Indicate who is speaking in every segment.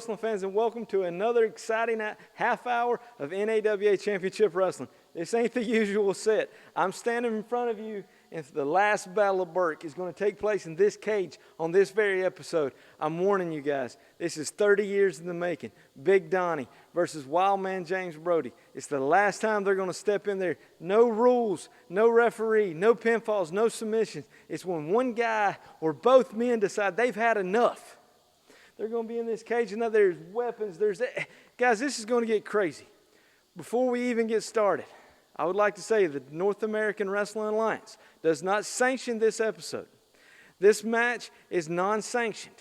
Speaker 1: wrestling fans, and welcome to another exciting half hour of NAWA Championship Wrestling. This ain't the usual set. I'm standing in front of you, and the last battle of Burke is going to take place in this cage on this very episode. I'm warning you guys, this is 30 years in the making. Big Donnie versus Wild Man James Brody. It's the last time they're going to step in there. No rules, no referee, no pinfalls, no submissions. It's when one guy or both men decide they've had enough. They're going to be in this cage, and now there's weapons. Guys, this is going to get crazy. Before we even get started, I would like to say the North American Wrestling Alliance does not sanction this episode. This match is non-sanctioned.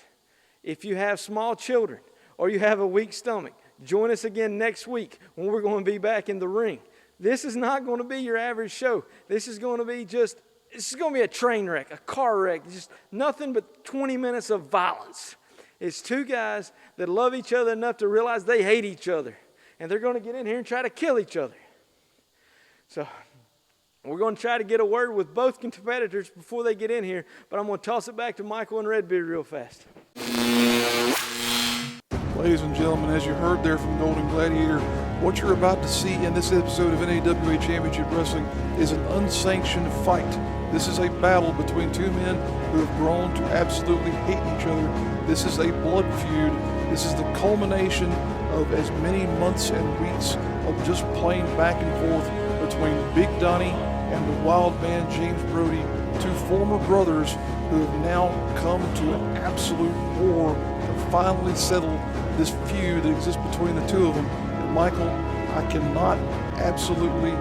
Speaker 1: If you have small children or you have a weak stomach, join us again next week when we're going to be back in the ring. This is not going to be your average show. This is going to be a train wreck, a car wreck, just nothing but 20 minutes of violence. It's two guys that love each other enough to realize they hate each other, and they're going to get in here and try to kill each other. So we're going to try to get a word with both competitors before they get in here, but I'm going to toss it back to Michael and Redbeard real fast.
Speaker 2: Ladies and gentlemen, as you heard there from Golden Gladiator, what you're about to see in this episode of NAWA Championship Wrestling is an unsanctioned fight. This is a battle between two men who have grown to absolutely hate each other. This is a blood feud. This is the culmination of as many months and weeks of just playing back and forth between Big Donnie and the Wild Man James Brody, two former brothers who have now come to an absolute war to finally settle this feud that exists between the two of them. And Michael, I cannot absolutely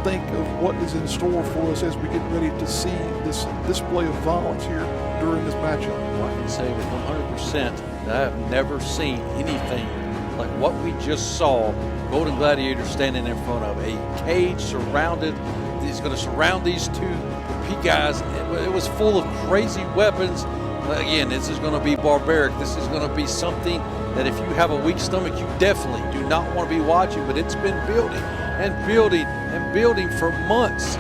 Speaker 2: think of what is in store for us as we get ready to see this display of violence here during this matchup.
Speaker 3: Well, I can say with 100% that I have never seen anything like what we just saw. Golden Gladiator standing in front of a cage surrounded. He's going to surround these two guys. It was full of crazy weapons. Again, this is going to be barbaric. This is going to be something that if you have a weak stomach, you definitely do not want to be watching. But it's been building and building and building for months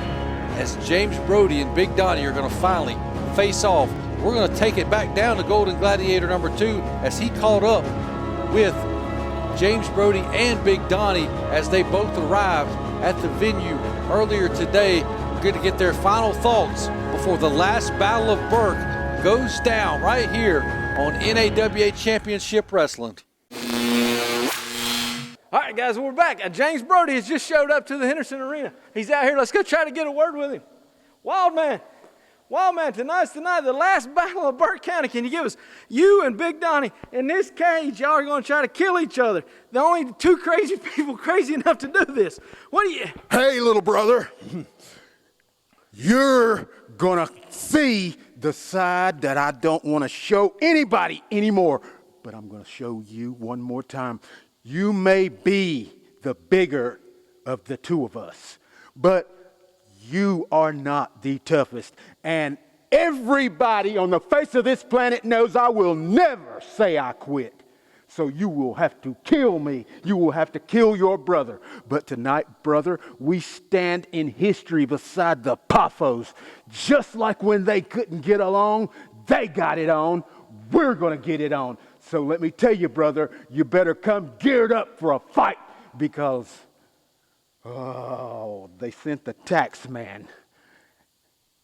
Speaker 3: as James Brody and Big Donnie are going to finally face off. We're going to take it back down to Golden Gladiator number 2 as he caught up with James Brody and Big Donnie as they both arrived at the venue earlier today. We're going to get their final thoughts before the last battle of Burke goes down right here on NAWA Championship Wrestling.
Speaker 1: All right, guys, we're back. James Brody has just showed up to the Henderson Arena. He's out here. Let's go try to get a word with him. Wild Man, tonight's the night, the last battle of Burke County. Can you give us, you and Big Donnie, in this cage, y'all are going to try to kill each other. The only two crazy people crazy enough to do this. What do you...
Speaker 4: Hey, little brother, you're going to see the side that I don't want to show anybody anymore, but I'm going to show you one more time. You may be the bigger of the two of us, but you are not the toughest. And everybody on the face of this planet knows I will never say I quit. So you will have to kill me. You will have to kill your brother. But tonight, brother, we stand in history beside the Paphos. Just like when they couldn't get along, they got it on. We're going to get it on. So let me tell you, brother, you better come geared up for a fight because, they sent the tax man.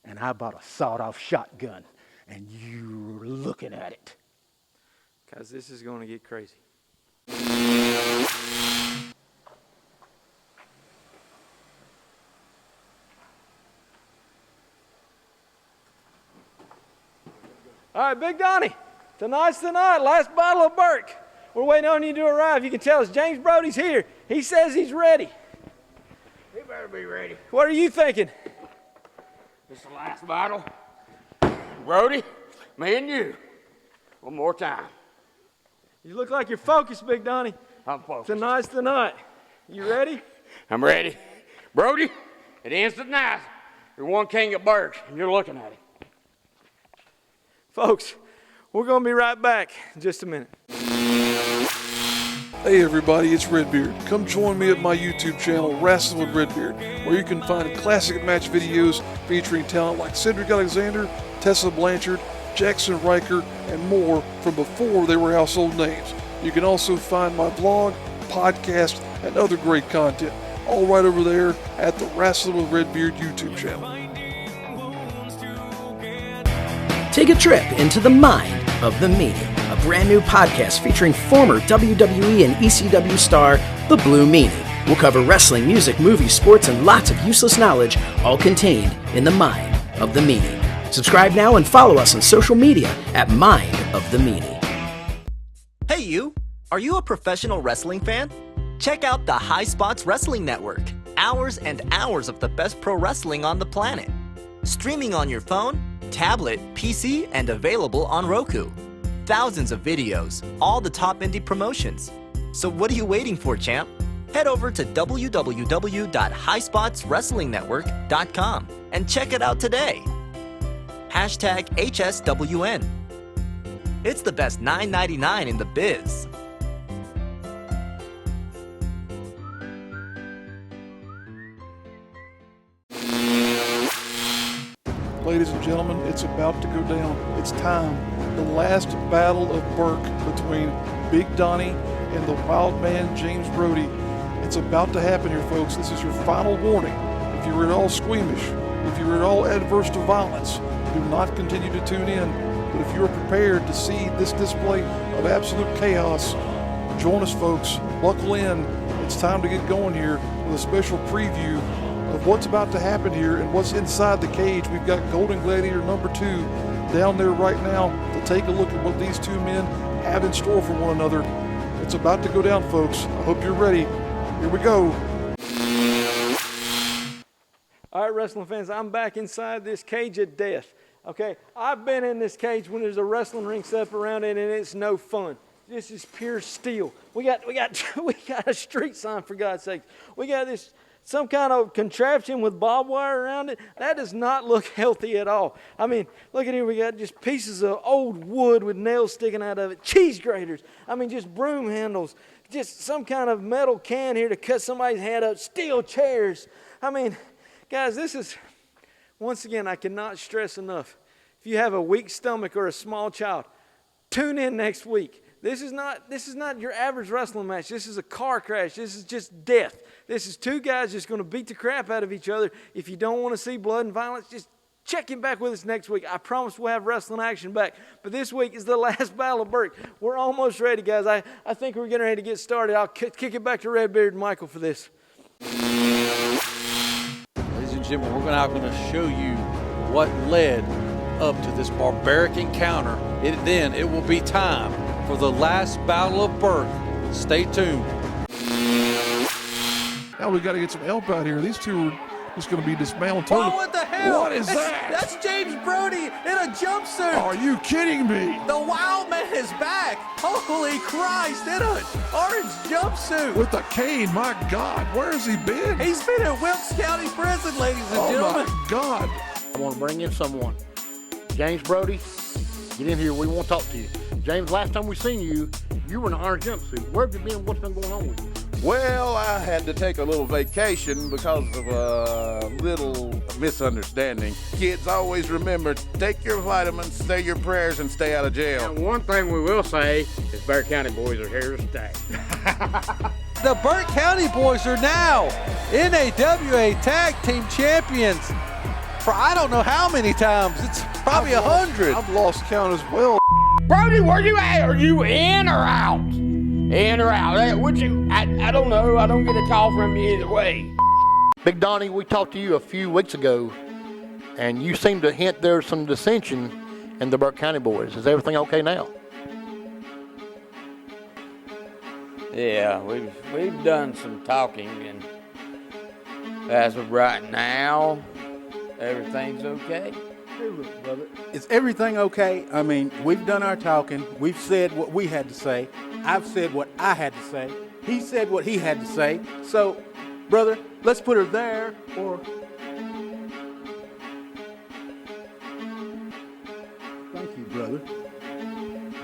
Speaker 4: And I bought a sawed-off shotgun, and you're looking at it.
Speaker 1: Guys, this is going to get crazy. All right, Big Donnie, tonight's the night, last battle of Burke. We're waiting on you to arrive. You can tell us James Brody's here. He says he's ready.
Speaker 5: He better be ready.
Speaker 1: What are you thinking?
Speaker 5: This is the last battle. Brody, me and you. One more time.
Speaker 1: You look like you're focused, Big Donnie.
Speaker 5: I'm focused.
Speaker 1: Tonight's the night. You ready?
Speaker 5: I'm ready. Brody, it ends tonight. You're one king of Burke, and you're looking at him.
Speaker 1: Folks, we're going to be right back in just a minute.
Speaker 2: Hey everybody, it's Redbeard. Come join me at my YouTube channel, Wrestling with Redbeard, where you can find classic match videos featuring talent like Cedric Alexander, Tessa Blanchard, Jackson Riker, and more from before they were household names. You can also find my blog, podcast, and other great content, all right over there at the Wrestling with Redbeard YouTube channel.
Speaker 6: Take a trip into the mind of the Meanie, a brand new podcast featuring former WWE and ECW star, The Blue Meanie. We'll cover wrestling, music, movies, sports, and lots of useless knowledge, all contained in the mind of the Meanie. Subscribe now and follow us on social media at Mind of the Meanie.
Speaker 7: Hey you! Are you a professional wrestling fan? Check out the High Spots Wrestling Network. Hours and hours of the best pro wrestling on the planet. Streaming on your phone, tablet, PC, and available on Roku. Thousands of videos, all the top indie promotions. So what are you waiting for, champ? Head over to www.highspotswrestlingnetwork.com and check it out today. Hashtag HSWN. It's the best $9.99 in the biz.
Speaker 2: Ladies and gentlemen, it's about to go down. It's time. The last battle of Burke between Big Donnie and the wild man James Brody. It's about to happen here, folks. This is your final warning. If you're at all squeamish, if you're at all adverse to violence, do not continue to tune in. But if you're prepared to see this display of absolute chaos, join us, folks. Buckle in. It's time to get going here with a special preview of what's about to happen here and what's inside the cage. We've got Golden Gladiator number 2 down there right now to take a look at what these two men have in store for one another. It's about to go down, folks. I hope you're ready. Here we go.
Speaker 1: All right, wrestling fans, I'm back inside this cage of death. Okay, I've been in this cage when there's a wrestling ring set up around it, and it's no fun. This is pure steel. We got a street sign, for God's sake. We got this some kind of contraption with barbed wire around it. That does not look healthy at all. I mean, look at here. We got just pieces of old wood with nails sticking out of it. Cheese graters. I mean, just broom handles. Just some kind of metal can here to cut somebody's head up. Steel chairs. I mean, guys, this is, once again, I cannot stress enough. If you have a weak stomach or a small child, tune in next week. This is not your average wrestling match. This is a car crash. This is just death. This is two guys just going to beat the crap out of each other. If you don't want to see blood and violence, just check in back with us next week. I promise we'll have wrestling action back. But this week is the last battle of Burke. We're almost ready, guys. I think we're getting ready to get started. I'll kick it back to Redbeard and Michael for this.
Speaker 3: Ladies and gentlemen, we're now going to show you what led up to this barbaric encounter. Then it will be time for the last battle of Burke. Stay tuned.
Speaker 2: Now we got to get some help out here. These two are just going to be dismounted.
Speaker 8: Oh, what the hell?
Speaker 2: What is that?
Speaker 8: That's James Brody in a jumpsuit.
Speaker 2: Are you kidding me?
Speaker 8: The Wild Man is back. Holy Christ, in an orange jumpsuit.
Speaker 2: With a cane, my God. Where has he been?
Speaker 8: He's been in Wilkes County Prison, ladies and
Speaker 2: Oh,
Speaker 8: gentlemen.
Speaker 2: my God.
Speaker 5: I want to bring in someone. James Brody, get in here. We want to talk to you. James, last time we seen you, you were in an orange jumpsuit. Where have you been? What's been going on with you?
Speaker 9: Well, I had to take a little vacation because of a little misunderstanding. Kids, always remember, take your vitamins, say your prayers, and stay out of jail.
Speaker 5: And one thing we will say is Bear County boys are here to stay.
Speaker 8: The Burke County boys are now NAWA Tag Team Champions for I don't know how many times. It's probably 100.
Speaker 2: I've lost count as well.
Speaker 5: Brody, where you at? Are you in or out? In or out? I don't know. I don't get a call from you either way. Big Donnie, we talked to you a few weeks ago, and you seemed to hint there's some dissension in the Burke County boys. Is everything okay now?
Speaker 10: Yeah, we've done some talking, and as of right now, everything's okay.
Speaker 4: Hey, look, brother, is everything okay? I mean, we've done our talking. We've said what we had to say. I've said what I had to say. He said what he had to say. So, brother, let's put her there, or... Thank you, brother.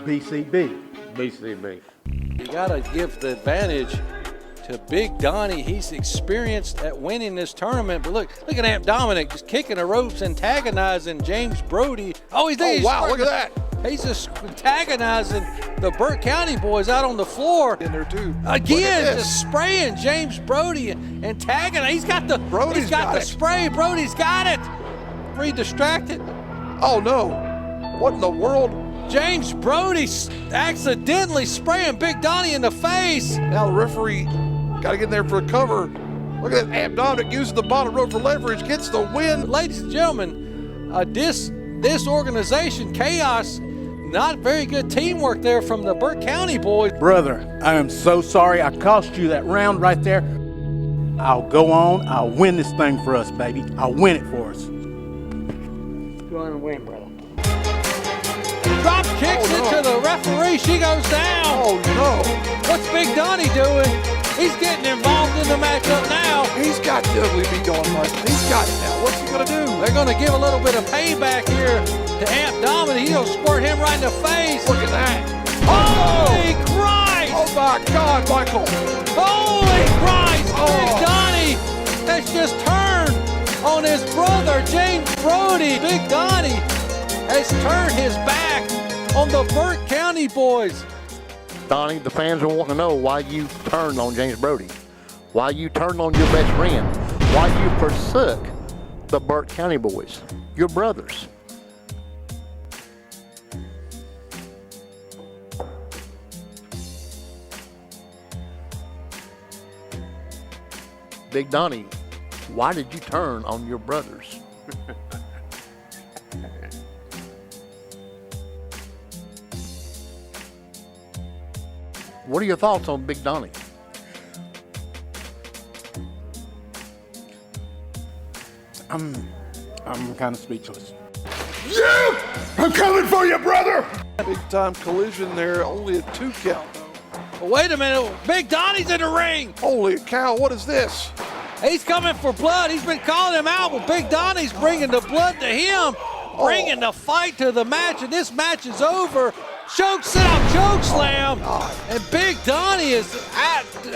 Speaker 4: BCB.
Speaker 5: BCB.
Speaker 3: You got to give the advantage to Big Donnie. He's experienced at winning this tournament. But look at Aunt Dominic just kicking the ropes, antagonizing James Brody. Oh, he's there.
Speaker 9: Oh, wow, look at that.
Speaker 8: He's just antagonizing the Burke County boys out on the floor.
Speaker 2: In there too.
Speaker 8: Again, just spraying James Brody and antagonizing. He's got the spray. Brody's got it. Free distracted.
Speaker 2: Oh no. What in the world?
Speaker 8: James Brody accidentally spraying Big Donnie in the face.
Speaker 2: Now the referee got to get in there for a cover. Look at that. Amp Dominic using the bottom rope for leverage, gets the win.
Speaker 8: Ladies and gentlemen, this organization, Chaos, not very good teamwork there from the Burke County boys.
Speaker 4: Brother, I am so sorry I cost you that round right there. I'll go on. I'll win this thing for us, baby. I'll win it for us.
Speaker 1: Go on and win, brother.
Speaker 8: Drop kicks into the referee. She goes down.
Speaker 2: Oh no.
Speaker 8: What's Big Donnie doing? He's getting involved in the matchup now.
Speaker 2: He's got the ugly beat going right. He's got it now. What's he going to do?
Speaker 8: They're going to give a little bit of payback here to Amp Dominic. He'll squirt him right in the face.
Speaker 2: Look at that.
Speaker 8: Holy Christ!
Speaker 2: Oh my God, Michael.
Speaker 8: Holy Christ! Big Donnie has just turned on his brother, James Brody. Big Donnie has turned his back on the Burke County boys.
Speaker 5: Donnie, the fans are wanting to know why you turned on James Brody, why you turned on your best friend, why you forsook the Burke County boys, your brothers. Big Donnie, why did you turn on your brothers? What are your thoughts on Big Donnie?
Speaker 4: I'm kind of speechless.
Speaker 9: You! I'm coming for you, brother!
Speaker 2: Big time collision there. Only a 2 count.
Speaker 8: Well, wait a minute. Big Donnie's in the ring.
Speaker 2: Holy cow, what is this?
Speaker 8: He's coming for blood. He's been calling him out, but Big Donnie's bringing the blood to him, bringing the fight to the match, and this match is over. Choke slam, and Big Donnie is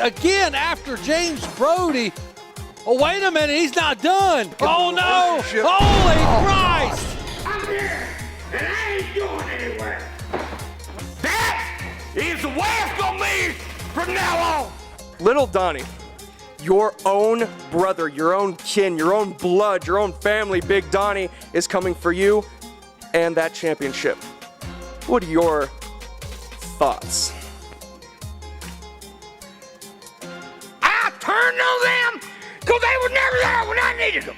Speaker 8: again after James Brody. Oh, wait a minute, he's not done. Oh no, holy Christ.
Speaker 11: I'm here, and I ain't going anywhere. That is the way it's gonna be from now on.
Speaker 12: Little Donnie, your own brother, your own kin, your own blood, your own family, Big Donnie, is coming for you and that championship. What are your thoughts?
Speaker 11: I turned on them because they were never there when I needed them.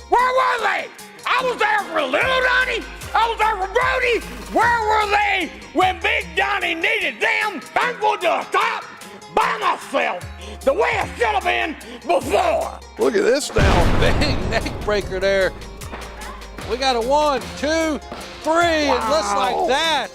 Speaker 11: Where were they? I was there for little Donnie. I was there for Brody. Where were they when Big Donnie needed them? I'm going to stop by myself the way it should have been before.
Speaker 2: Look at this now.
Speaker 8: Big neck breaker there. We got a 1, 2, 3, and just like that,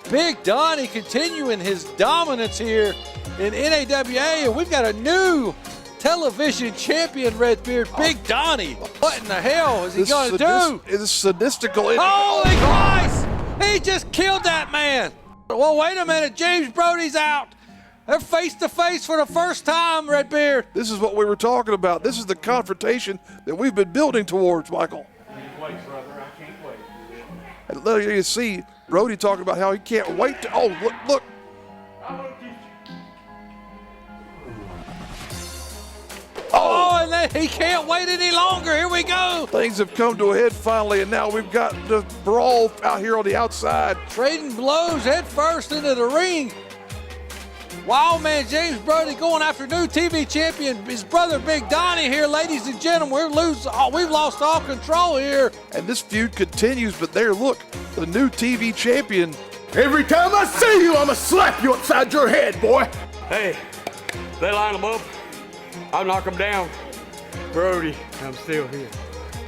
Speaker 8: Big Donnie continuing his dominance here in NAWA, and we've got a new television champion, Redbeard, Big Donnie. What in the hell is he going to do?
Speaker 2: It's sadistical.
Speaker 8: Holy Christ! He just killed that man. Well, wait a minute. James Brody's out. They're face to face for the first time, Redbeard.
Speaker 2: This is what we were talking about. This is the confrontation that we've been building towards, Michael. And look, you see Brody talking about how he can't wait to. Oh, look.
Speaker 8: Oh, and then he can't wait any longer. Here we go.
Speaker 2: Things have come to a head finally, and now we've got the brawl out here on the outside.
Speaker 8: Trading blows head first into the ring. Wild man James Brody going after new TV champion, his brother Big Donnie here, ladies and gentlemen. We've lost all control here.
Speaker 2: And this feud continues, but there, look, the new TV champion.
Speaker 9: Every time I see you, I'ma slap you upside your head, boy.
Speaker 10: Hey, they line them up. I'll knock them down. Brody, I'm still here.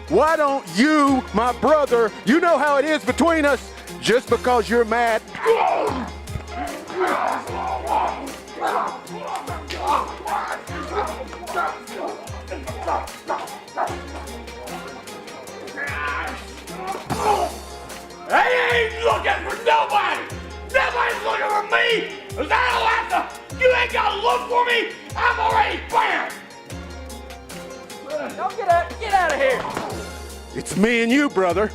Speaker 4: Why don't you, my brother, you know how it is between us, just because you're mad.
Speaker 11: They ain't looking for nobody. Nobody's looking for me. Cause I don't have to. You ain't got to look for me. I'm already found.
Speaker 1: Don't get out of here.
Speaker 4: It's me and you, brother.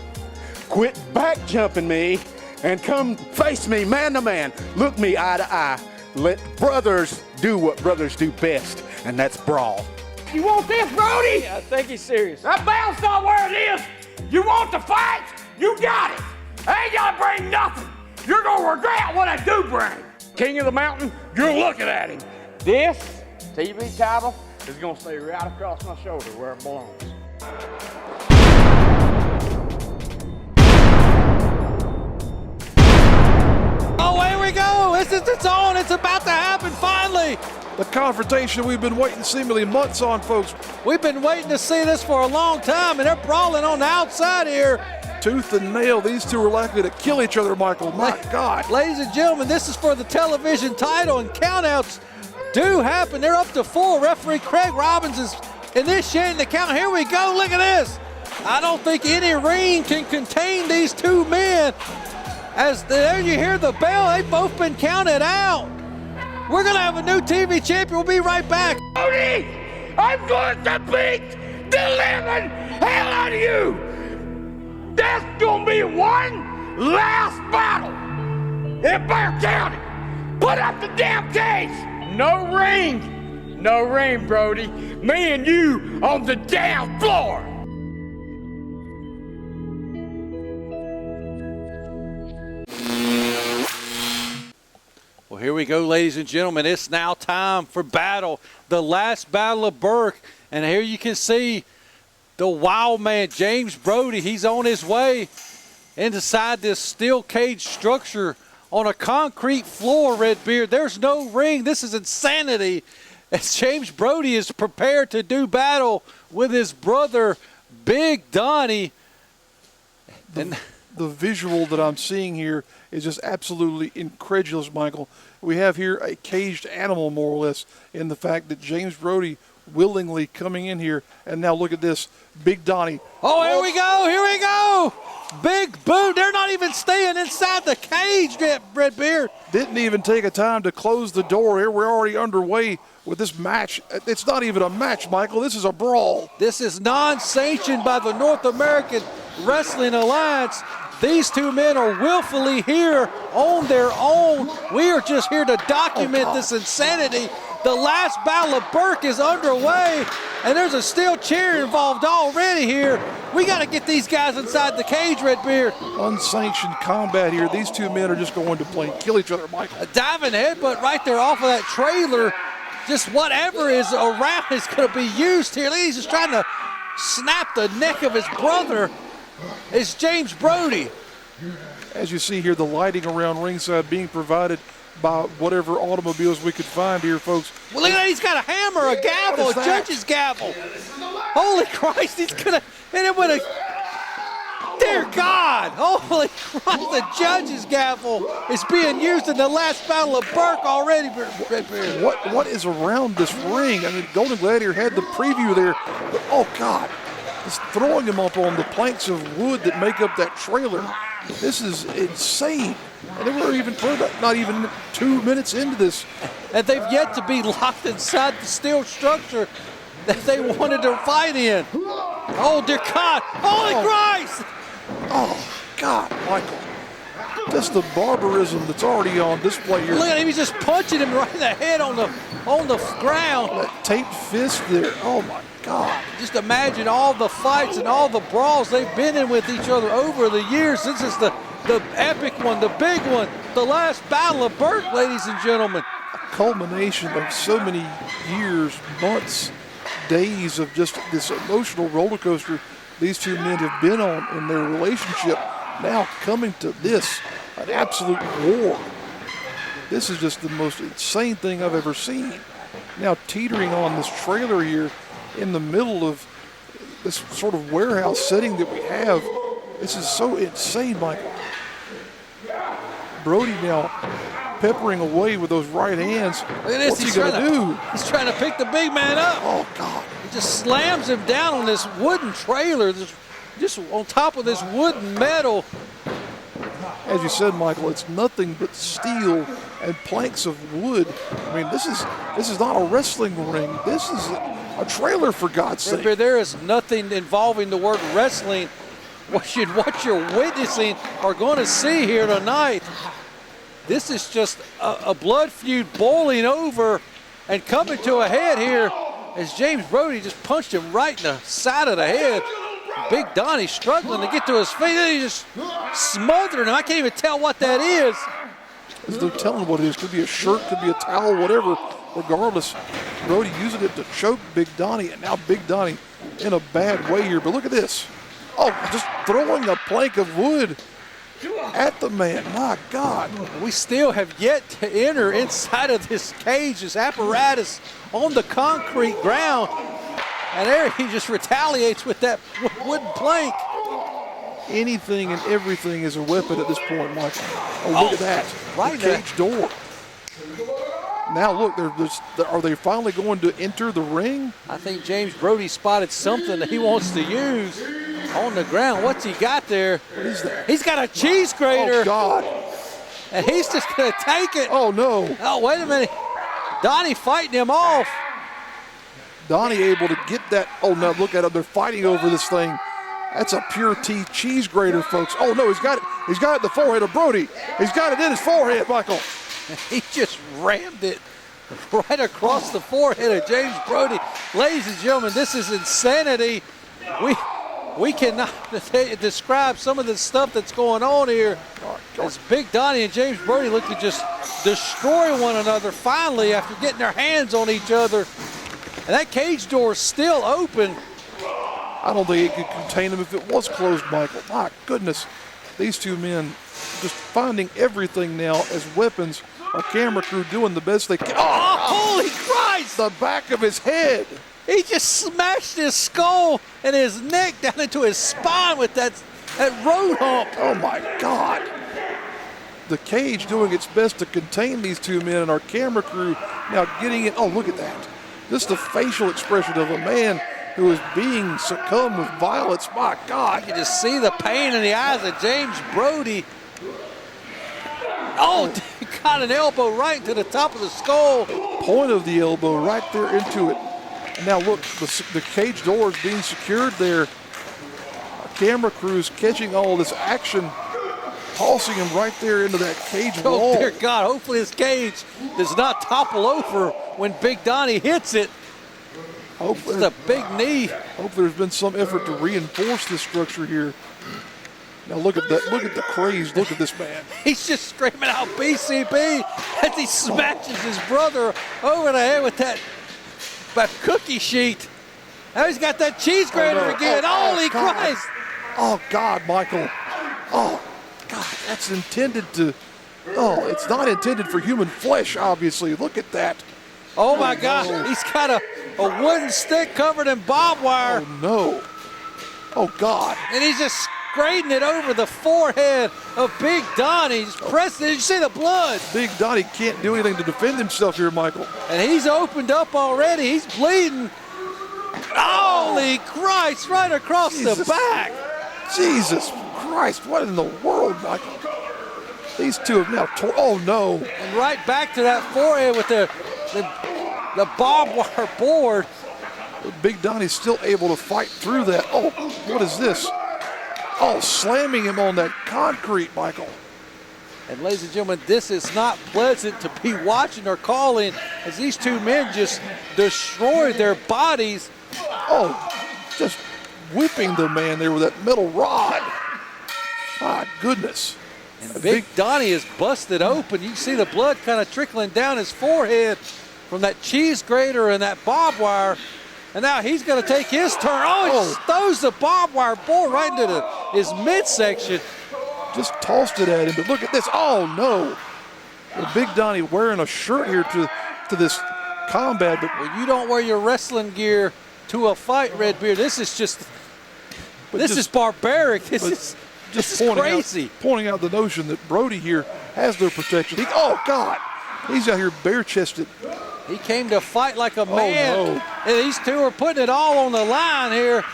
Speaker 4: Quit back jumping me and come face me man to man. Look me eye to eye. Let brothers do what brothers do best, and that's brawl.
Speaker 11: You want this, Brody?
Speaker 1: I think he's serious.
Speaker 11: That belt's not where it is. You want the fight? You got it. I ain't gotta bring nothing. You're gonna regret what I do bring. King of the Mountain, you're looking at him. This TV title is gonna stay right across my shoulder where it belongs.
Speaker 8: Oh, here we go. It's on. It's about to happen finally.
Speaker 2: The confrontation we've been waiting seemingly months on, folks.
Speaker 8: We've been waiting to see this for a long time, and they're brawling on the outside here.
Speaker 2: Tooth and nail, these two are likely to kill each other, Michael. My God.
Speaker 8: Ladies and gentlemen, this is for the television title, and countouts do happen. They're up to 4. Referee Craig Robbins is initiating the count. Here we go. Look at this. I don't think any ring can contain these two men. As there you hear the bell, they've both been counted out. We're going to have a new TV champion. We'll be right back.
Speaker 11: Brody, I'm going to beat the living hell out of you. That's going to be one last battle in Burke County. Put up the damn cage. No ring. No ring, Brody. Me and you on the damn floor.
Speaker 3: Well, here we go, ladies and gentlemen. It's now time for battle, the last battle of Burke. And here you can see the wild man, James Brody. He's on his way inside this steel cage structure on a concrete floor, Redbeard. There's no ring. This is insanity. As James Brody is prepared to do battle with his brother, Big Donnie.
Speaker 2: The visual that I'm seeing here is just absolutely incredulous, Michael. We have here a caged animal, more or less, in the fact that James Brody willingly coming in here, and now look at this, Big Donnie.
Speaker 8: Oh, here we go, here we go. Big boot, they're not even staying inside the cage yet, Redbeard.
Speaker 2: Didn't even take a time to close the door. Here we're already underway with this match. It's not even a match, Michael. This is a brawl.
Speaker 8: This is non-sanctioned by the North American Wrestling Alliance. These two men are willfully here on their own. We are just here to document this insanity. The last battle of Burke is underway, and there's a steel chair involved already here. We got to get these guys inside the cage, Redbeard.
Speaker 2: Unsanctioned combat here. These two men are just going to play and kill each other, Michael.
Speaker 8: A diving headbutt right there off of that trailer. Just whatever is around is going to be used here. He's just trying to snap the neck of his brother. It's James Brody.
Speaker 2: As you see here, the lighting around ringside being provided by whatever automobiles we could find here, folks.
Speaker 8: Well, look at that. He's got a hammer, a gavel, a judge's gavel. Holy Christ, he's going to hit him with a... Dear God. Holy Christ, the judge's gavel is being used in the last battle of Burke already.
Speaker 2: What is around this ring? I mean, Golden Gladiator had the preview there, but oh, God. It's throwing him up on the planks of wood that make up that trailer. This is insane. And we're not even 2 minutes into this.
Speaker 8: And they've yet to be locked inside the steel structure that they wanted to fight in. Oh, dear God. Holy Christ!
Speaker 2: Oh, God, Michael. Just the barbarism that's already on display here.
Speaker 8: Look at him. He's just punching him right in the head on the ground.
Speaker 2: That taped fist there. Oh, my God.
Speaker 8: Just imagine all the fights and all the brawls they've been in with each other over the years. This is the epic one, the big one, the last battle of Burke, ladies and gentlemen.
Speaker 2: A culmination of so many years, months, days of just this emotional roller coaster these two men have been on in their relationship. Now coming to this, an absolute war. This is just the most insane thing I've ever seen. Now teetering on this trailer here in the middle of this sort of warehouse setting that we have. This is so insane, Michael. Brody now peppering away with those right hands.
Speaker 8: Look at this.
Speaker 2: What's he going to do?
Speaker 8: He's trying to pick the big man up.
Speaker 2: Oh, God.
Speaker 8: He just slams him down on this wooden trailer, just on top of this wooden metal.
Speaker 2: As you said, Michael, it's nothing but steel and planks of wood. I mean, this is not a wrestling ring. This is a trailer, for God's sake.
Speaker 8: There is nothing involving the word wrestling what you're witnessing or going to see here tonight. This is just a blood feud boiling over and coming to a head here as James Brody just punched him right in the side of the head. Big Donnie struggling to get to his feet. Then he just smothering him. I can't even tell what that is.
Speaker 2: There's no telling what it is. Could be a shirt, could be a towel, whatever. Regardless, Brody using it to choke Big Donnie, and now Big Donnie in a bad way here. But look at this. Oh, just throwing a plank of wood at the man. My God.
Speaker 8: We still have yet to enter inside of this cage, this apparatus on the concrete ground. And there he just retaliates with that wooden plank.
Speaker 2: Anything and everything is a weapon at this point, Michael. Oh, look at that.
Speaker 8: Right
Speaker 2: the cage door. Now look, are they finally going to enter the ring?
Speaker 8: I think James Brody spotted something that he wants to use on the ground. What's he got there?
Speaker 2: What is that?
Speaker 8: He's got a cheese grater.
Speaker 2: Oh, God.
Speaker 8: And he's just going to take it.
Speaker 2: Oh, no.
Speaker 8: Oh, wait a minute. Donnie fighting him off.
Speaker 2: Donnie able to get that. Oh, no, look at him. They're fighting over this thing. That's a pure T cheese grater, folks. Oh, no, he's got it. He's got it in the forehead of Brody. He's got it in his forehead, Michael.
Speaker 8: He just rammed it right across the forehead of James Brody. Ladies and gentlemen, this is insanity. We cannot describe some of the stuff that's going on here as Big Donnie and James Brody look to just destroy one another finally after getting their hands on each other. And that cage door is still open.
Speaker 2: I don't think it could contain them if it was closed, Michael. My goodness. These two men just finding everything now as weapons. Our camera crew doing the best they can.
Speaker 8: Oh, holy Christ!
Speaker 2: The back of his head.
Speaker 8: He just smashed his skull and his neck down into his spine with that road hump.
Speaker 2: Oh, my God. The cage doing its best to contain these two men, and our camera crew now getting it. Oh, look at that. This is the facial expression of a man who is being succumbed with violence. My God.
Speaker 8: You can just see the pain in the eyes of James Brody. Oh, got an elbow right into the top of the skull.
Speaker 2: Point of the elbow right there into it. And now look, the cage door is being secured there. Our camera crew's catching all this action, tossing him right there into that cage wall.
Speaker 8: Oh, dear God, hopefully this cage does not topple over when Big Donnie hits it. It's a big knee.
Speaker 2: Hopefully there's been some effort to reinforce this structure here. Now look at that, look at the craze, look at this man.
Speaker 8: He's just screaming out BCB as he smashes his brother over the head with that cookie sheet. Now he's got that cheese grater again. Holy Christ.
Speaker 2: Oh, God, Michael. Oh, God, that's intended to, it's not intended for human flesh, obviously. Look at that.
Speaker 8: Oh, my God. He's got a wooden stick covered in barbed wire.
Speaker 2: Oh, no. Oh, God.
Speaker 8: And he's just grading it over the forehead of Big Donnie. He's pressing it. Did you see the blood?
Speaker 2: Big Donnie can't do anything to defend himself here, Michael.
Speaker 8: And he's opened up already. He's bleeding. Holy Christ, right across the back.
Speaker 2: Jesus Christ, what in the world, Michael? These two have now oh, no.
Speaker 8: And right back to that forehead with the barbed wire board.
Speaker 2: Big Donnie's still able to fight through that. Oh, what is this? Oh, slamming him on that concrete, Michael.
Speaker 8: And ladies and gentlemen, this is not pleasant to be watching or calling as these two men just destroy their bodies.
Speaker 2: Oh, just whipping the man there with that metal rod. My goodness.
Speaker 8: And Big Donnie is busted open. You can see the blood kind of trickling down his forehead from that cheese grater and that barbed wire. And now he's going to take his turn. Oh, he just throws the barbed wire board right into his midsection.
Speaker 2: Just tossed it at him, but look at this. Oh, no. The Big Donnie wearing a shirt here to this combat. But
Speaker 8: well, you don't wear your wrestling gear to a fight, Redbeard. This is just barbaric. This is crazy.
Speaker 2: Pointing out the notion that Brody here has no protection. Oh, God. He's out here bare-chested.
Speaker 8: He came to fight like a man.
Speaker 2: Oh, no.
Speaker 8: And these two are putting it all on the line here.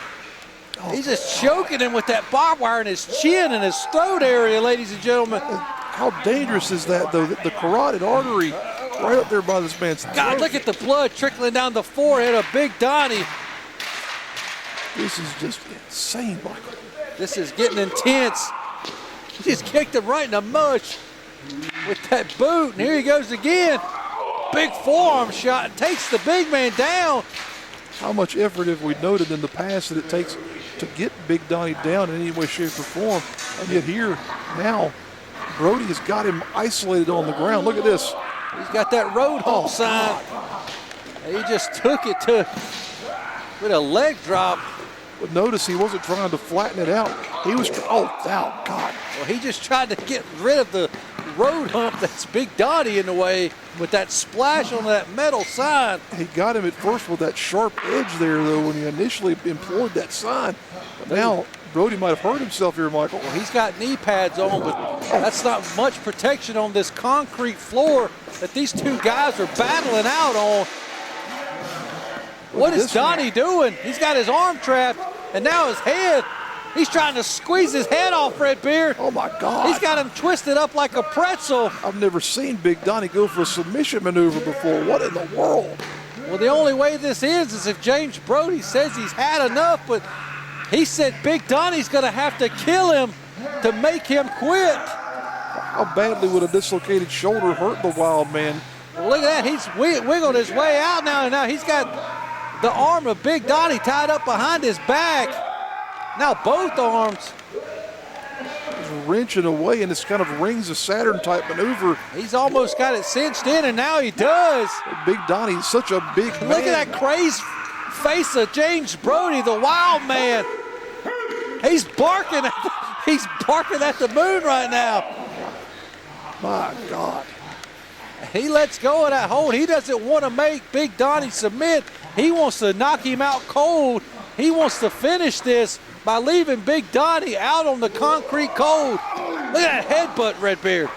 Speaker 8: He's just choking him with that barbed wire in his chin and his throat area, ladies and gentlemen.
Speaker 2: How dangerous is that, though? The carotid artery right up there by this man's throat.
Speaker 8: God, look at the blood trickling down the forehead of Big Donnie.
Speaker 2: This is just insane, Michael.
Speaker 8: This is getting intense. He just kicked him right in the mush with that boot, and here he goes again. Big forearm shot, takes the big man down.
Speaker 2: How much effort have we noted in the past that it takes to get Big Donnie down in any way, shape, or form? And yet here, now, Brody has got him isolated on the ground. Look at this.
Speaker 8: He's got that road home sign. He just took it to with a leg drop.
Speaker 2: But notice he wasn't trying to flatten it out. He was, God.
Speaker 8: Well, he just tried to get rid of the road hump that's Big Donnie in the way with that splash on that metal sign.
Speaker 2: He got him at first with that sharp edge there, though, when he initially employed that sign. But now Brody might have hurt himself here, Michael.
Speaker 8: Well, he's got knee pads on, but that's not much protection on this concrete floor that these two guys are battling out on. What is Donnie doing? He's got his arm trapped, and now his head. He's trying to squeeze his head off Redbeard.
Speaker 2: Oh, my God.
Speaker 8: He's got him twisted up like a pretzel.
Speaker 2: I've never seen Big Donnie go for a submission maneuver before. What in the world?
Speaker 8: Well, the only way this is if James Brody says he's had enough, but he said Big Donnie's going to have to kill him to make him quit.
Speaker 2: How badly would a dislocated shoulder hurt the wild man?
Speaker 8: Well, look at that. He's wiggled his way out now, and now he's got the arm of Big Donnie tied up behind his back. Now both arms.
Speaker 2: He's wrenching away, and it's kind of rings of Saturn type maneuver.
Speaker 8: He's almost got it cinched in, and now he does.
Speaker 2: Big Donnie's such a big man.
Speaker 8: Look at that crazed face of James Brody, the wild man. He's barking at the moon right now.
Speaker 2: My God.
Speaker 8: He lets go of that hold. He doesn't want to make Big Donnie submit. He wants to knock him out cold. He wants to finish this by leaving Big Donnie out on the concrete cold. Look at that headbutt, Redbeard.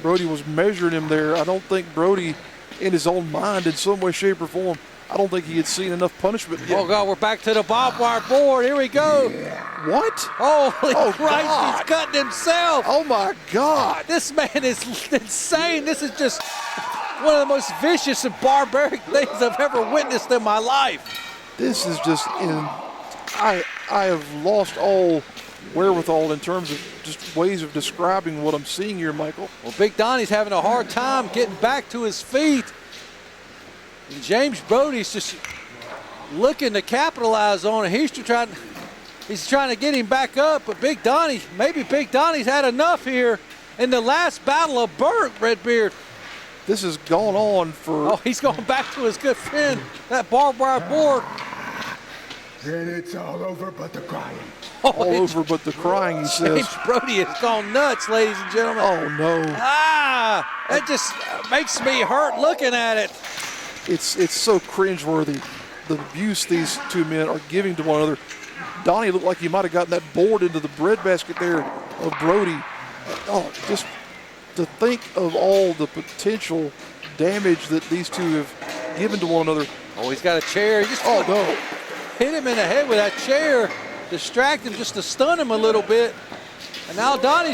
Speaker 2: Brody was measuring him there. I don't think Brody, in his own mind, in some way, shape, or form, I don't think he had seen enough punishment yet.
Speaker 8: Oh, God, we're back to the barbed wire board. Here we go.
Speaker 2: What?
Speaker 8: Holy Christ,
Speaker 2: God.
Speaker 8: He's cutting himself.
Speaker 2: Oh, my God.
Speaker 8: This man is insane. This is just one of the most vicious and barbaric things I've ever witnessed in my life.
Speaker 2: This is just I have lost all wherewithal in terms of just ways of describing what I'm seeing here, Michael.
Speaker 8: Well, Big Donnie's having a hard time getting back to his feet. And James Brody's just looking to capitalize on it. He's trying to get him back up, but maybe Big Donnie's had enough here in the last battle of Burke, Redbeard.
Speaker 2: This has gone on for...
Speaker 8: Oh, he's going back to his good friend, that barbed wire board.
Speaker 11: And it's all over but the crying.
Speaker 2: All over but the crying, he says.
Speaker 8: James Brody has gone nuts, ladies and gentlemen.
Speaker 2: Oh, no.
Speaker 8: That just makes me hurt looking at it.
Speaker 2: It's so cringeworthy, the abuse these two men are giving to one another. Donnie looked like he might have gotten that board into the breadbasket there of Brody. Oh, just to think of all the potential damage that these two have given to one another.
Speaker 8: Oh, he's got a chair. He just hit him in the head with that chair, distract him just to stun him a little bit. And now Donnie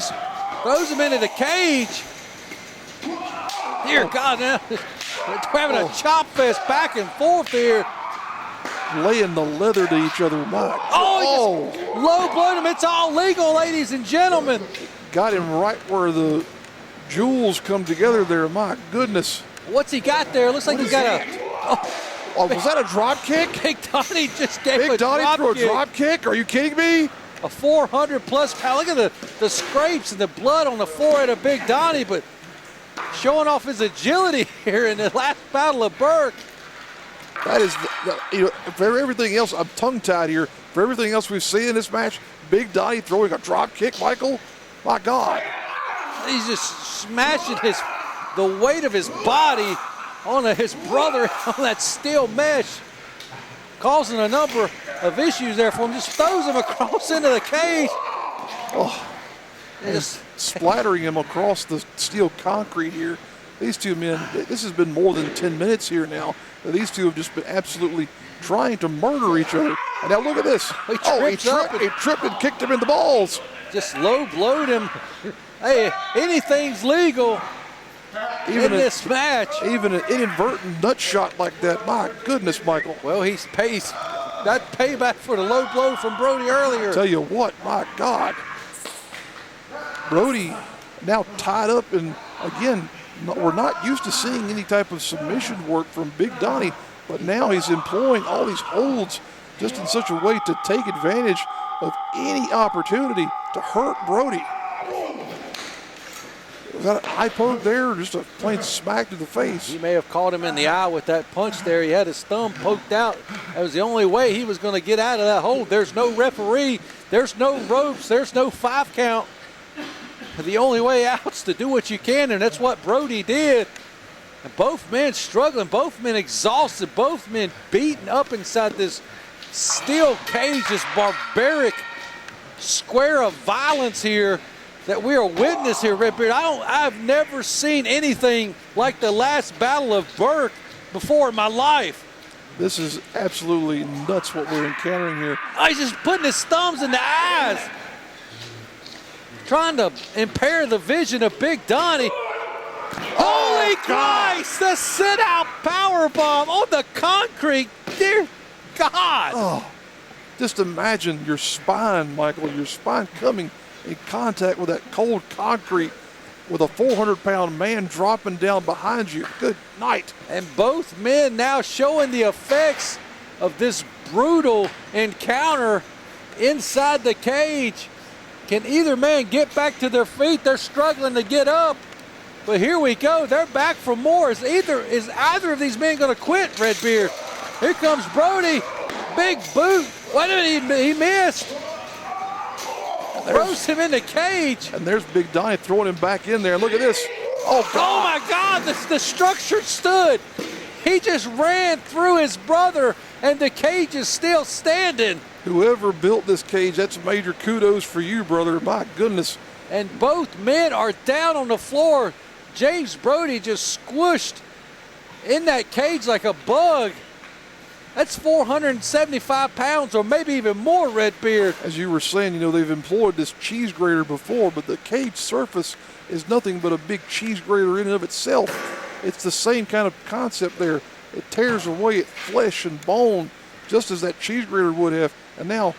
Speaker 8: throws him into the cage. Dear God, now they're having a chop fest back and forth here.
Speaker 2: Laying the leather to each other. He
Speaker 8: just low blowed him. It's all legal, ladies and gentlemen.
Speaker 2: Got him right where the jewels come together there. My goodness.
Speaker 8: What's he got there? Looks like he's got
Speaker 2: was that a drop kick?
Speaker 8: Big Donnie just gave
Speaker 2: Big Donnie threw a drop kick? Are you kidding me?
Speaker 8: A 400-plus pound. Look at the scrapes and the blood on the forehead of Big Donnie, but showing off his agility here in the last battle of Burke.
Speaker 2: That is, for everything else, I'm tongue-tied here. For everything else we've seen in this match, Big Donnie throwing a drop kick, Michael. My God.
Speaker 8: He's just smashing the weight of his body on his brother on that steel mesh, causing a number of issues there for him. Just throws him across into the cage.
Speaker 2: Just splattering him across the steel concrete here. These two men, this has been more than 10 minutes here now. These two have just been absolutely trying to murder each other. And now look at this. He tripped and kicked him in the balls.
Speaker 8: Just low blowed him. Hey, anything's legal in this match.
Speaker 2: Even an inadvertent nut shot like that. My goodness, Michael.
Speaker 8: Well, he's That payback for the low blow from Brody earlier.
Speaker 2: Tell you what, my God. Brody now tied up, and again, we're not used to seeing any type of submission work from Big Donnie, but now he's employing all these holds just in such a way to take advantage of any opportunity to hurt Brody. Was that an eye poke there, or just a plain smack to the face?
Speaker 8: He may have caught him in the eye with that punch there. He had his thumb poked out. That was the only way he was going to get out of that hold. There's no referee. There's no ropes. There's no 5 count. The only way out's to do what you can, and that's what Brody did. And both men struggling, both men exhausted, both men beaten up inside this steel cage, this barbaric square of violence here that we are witness here, Redbeard. I've never seen anything like the last battle of Burke before in my life.
Speaker 2: This is absolutely nuts what we're encountering here.
Speaker 8: He's just putting his thumbs in the eyes, trying to impair the vision of Big Donnie. Holy Christ, the sit-out powerbomb on the concrete. Dear God.
Speaker 2: Oh, just imagine your spine, Michael, your spine coming in contact with that cold concrete with a 400-pound man dropping down behind you. Good night.
Speaker 8: And both men now showing the effects of this brutal encounter inside the cage. Can either man get back to their feet? They're struggling to get up. But here we go. They're back for more. Is either of these men going to quit, Redbeard? Here comes Brody. Big boot. Wait a minute, he missed. Throws him in the cage.
Speaker 2: And there's Big Donnie throwing him back in there. Look at this. Oh, God.
Speaker 8: Oh, my God. The structure stood. He just ran through his brother, and the cage is still standing.
Speaker 2: Whoever built this cage, that's major kudos for you, brother. My goodness.
Speaker 8: And both men are down on the floor. James Brody just squished in that cage like a bug. That's 475 pounds or maybe even more, Redbeard.
Speaker 2: As you were saying, they've employed this cheese grater before, but the cage surface is nothing but a big cheese grater in and of itself. It's the same kind of concept there. It tears away at flesh and bone just as that cheese grater would have. And now,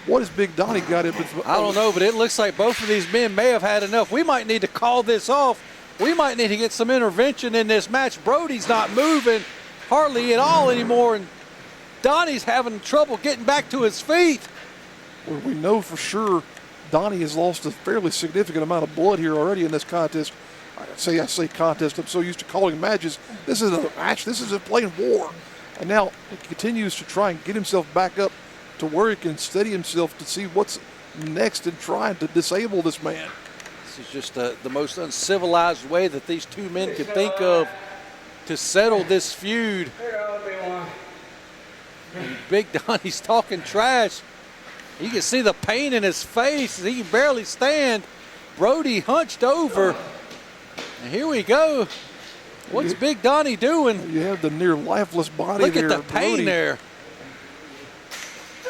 Speaker 2: what has Big Donnie got in?
Speaker 8: I don't know, but it looks like both of these men may have had enough. We might need to call this off. We might need to get some intervention in this match. Brody's not moving hardly at all anymore, and Donnie's having trouble getting back to his feet.
Speaker 2: Well, we know for sure Donnie has lost a fairly significant amount of blood here already in this contest. I say contest. I'm so used to calling matches. This isn't a match. This is a plain war. And now he continues to try and get himself back up to where he can steady himself to see what's next in trying to disable this man.
Speaker 8: This is just the most uncivilized way that these two men could think of to settle this feud. And Big Donnie's talking trash. You can see the pain in his face. He can barely stand. Brody hunched over. And here we go. What's Big Donnie doing?
Speaker 2: You have the near lifeless body there.
Speaker 8: Look at the pain
Speaker 2: Brody
Speaker 8: there.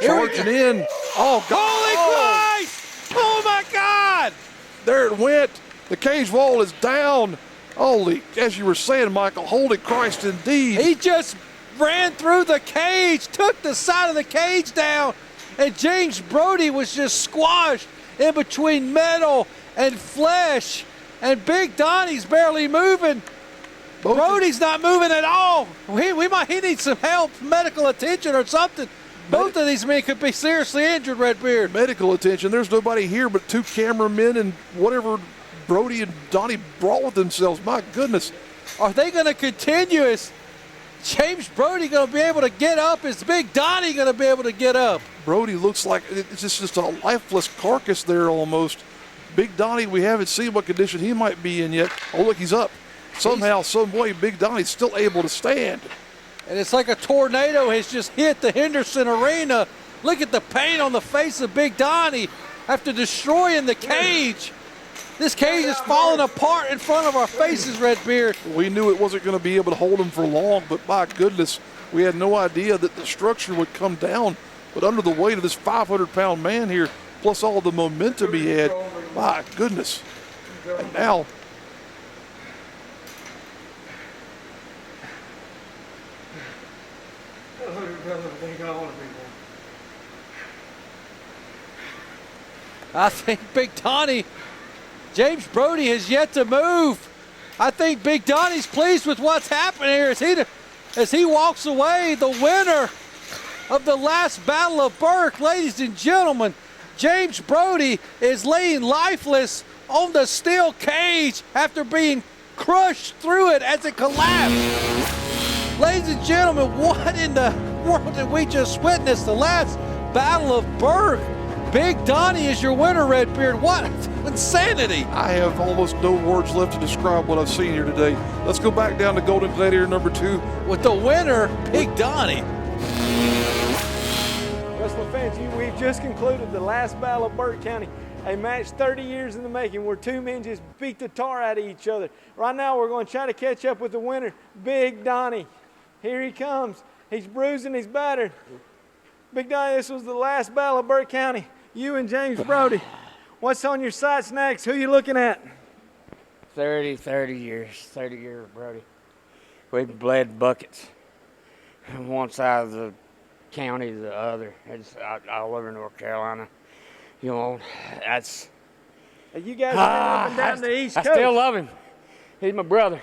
Speaker 2: Charging in. Oh, God.
Speaker 8: Holy Christ! Oh, my God!
Speaker 2: There it went. The cage wall is down. Holy, as you were saying, Michael, holy Christ indeed.
Speaker 8: He just ran through the cage, took the side of the cage down, and James Brody was just squashed in between metal and flesh, and Big Donnie's barely moving. Brody's not moving at all. He needs some help, medical attention or something. Both of these men could be seriously injured, Redbeard.
Speaker 2: Medical attention. There's nobody here but two cameramen and whatever Brody and Donnie brought with themselves. My goodness.
Speaker 8: Are they going to continue? Is James Brody going to be able to get up? Is Big Donnie going to be able to get up?
Speaker 2: Brody looks like it's just a lifeless carcass there almost. Big Donnie, we haven't seen what condition he might be in yet. Oh, look, he's up. Somehow, some way, Big Donnie's still able to stand.
Speaker 8: And it's like a tornado has just hit the Henderson Arena. Look at the pain on the face of Big Donnie after destroying the cage. This cage is falling apart in front of our faces, Redbeard.
Speaker 2: We knew it wasn't going to be able to hold him for long, but my goodness, we had no idea that the structure would come down. But under the weight of this 500-pound man here, plus all the momentum he had, my goodness. And now,
Speaker 8: I think Big Donnie, James Brody has yet to move. I think Big Donnie's pleased with what's happening here as he walks away the winner of the last Battle of Burke. Ladies and gentlemen, James Brody is laying lifeless on the steel cage after being crushed through it as it collapsed. Ladies and gentlemen, what in the world did we just witness? The last Battle of Burke. Big Donnie is your winner, Redbeard. What insanity.
Speaker 2: I have almost no words left to describe what I've seen here today. Let's go back down to Golden Gladiator number 2.
Speaker 8: With the winner, Big Donnie.
Speaker 1: Wrestling fans, we've just concluded the last Battle of Burke County, a match 30 years in the making where two men just beat the tar out of each other. Right now, we're going to try to catch up with the winner, Big Donnie. Here he comes. He's bruising, he's battered. Big Donnie, this was the last Battle of Burke County. You and James Brody. What's on your sights next? Who you looking at?
Speaker 10: 30 years, Brody. We've bled buckets. One side of the county to the other. It's all over North Carolina. You know, that's...
Speaker 1: You guys have been up and down the East Coast.
Speaker 10: I still love him. He's my brother.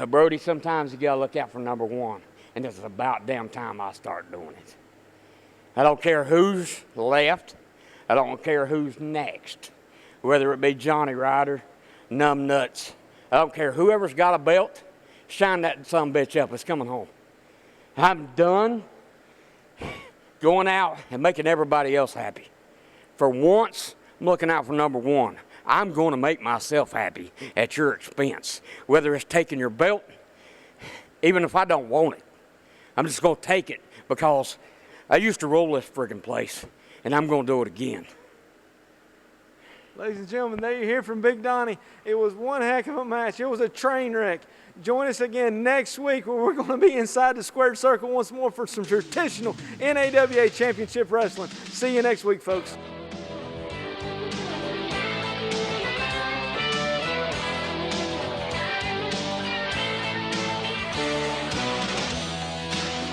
Speaker 10: Brody, sometimes you gotta look out for number one. And it's about damn time I start doing it. I don't care who's left. I don't care who's next. Whether it be Johnny Ryder, Numbnuts. I don't care. Whoever's got a belt, shine that sumbitch up. It's coming home. I'm done going out and making everybody else happy. For once, I'm looking out for number one. I'm going to make myself happy at your expense. Whether it's taking your belt, even if I don't want it. I'm just going to take it because I used to roll this friggin' place, and I'm going to do it again.
Speaker 1: Ladies and gentlemen, there you hear from Big Donnie. It was one heck of a match. It was a train wreck. Join us again next week where we're going to be inside the squared circle once more for some traditional NAWA Championship Wrestling. See you next week, folks.